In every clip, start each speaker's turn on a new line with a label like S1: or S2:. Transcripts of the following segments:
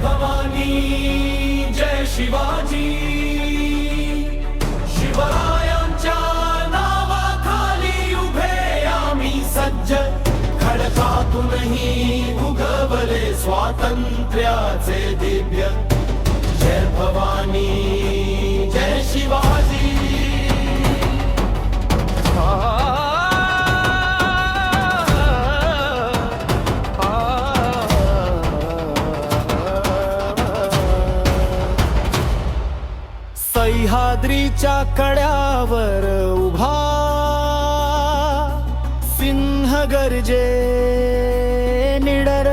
S1: भवानी जय शिवाजी, शिवरायांच्या नावाखाली उभे आम्ही सज्ज, खडकातूनही उगवले स्वातंत्र्याचे दिव्य। जय भवानी जय शिवाजी। सह्याद्रीच्या कड्यावर उभा सिंह गर्जे निडर,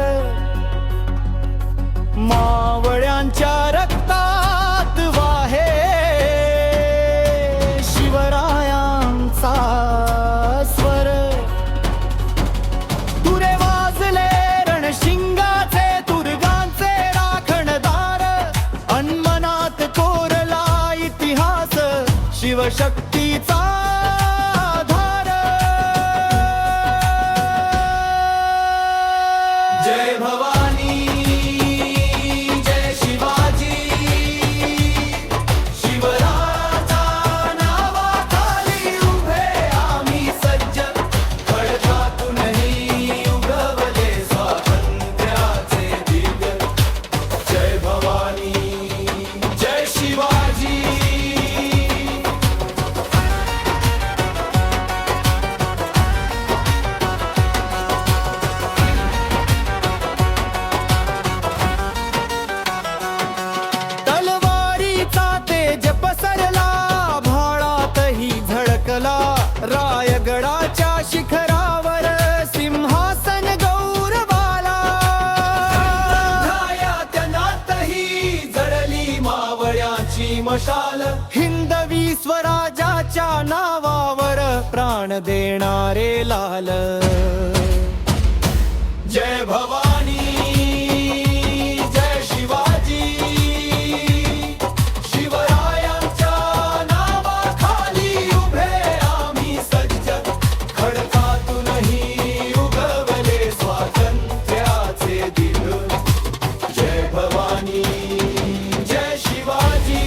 S1: मावळ्यांच्या रक्तात वाहे शिवरायांचा स्वर। तुरे वाजले रणशिंगाचे तुर्गांचे राखणदार, अनमनात कोरला इतिहास शिवशक्तीचा आधार। जय भवानी जय शिवाजी, शिवरायांच्या नावाखाली उभे आम्ही सज्ज, खडकातूनही उगवले स्वातंत्र्याचे दिव्य। जय भवानी जय शिवाजी। तलवारीचा तेज पसरला, भाळातही झळकला, रायगडाच्या शिखरावर सिंहासन गौरवाला। त्यातही जळली मावळ्याची मशाल, हिंदवी स्वराजाच्या नावावर प्राण देणारे लाल। जय भवानी जय शिवाजी, शिवरायांच्या नावाखाली उभे आम्ही सज्ज, खडकातूनही उगवले स्वातंत्र्याचे दिव्य। जय भवानी जय शिवाजी।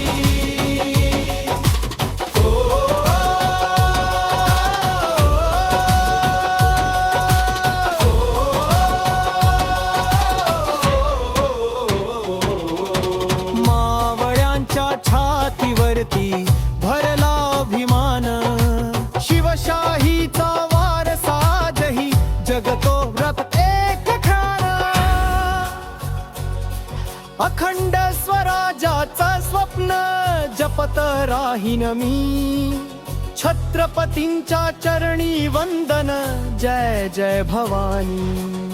S1: मावळ्यांच्या छातीवरती भरला अभिमान, शिवशाहीचा वारसा जही जगतो व्रत एक खान। अखंड स्वराज्याचं स्वप्न जपत राहीन मी, छत्रपतींच्या चरणी वंदन। जय जय भवानी।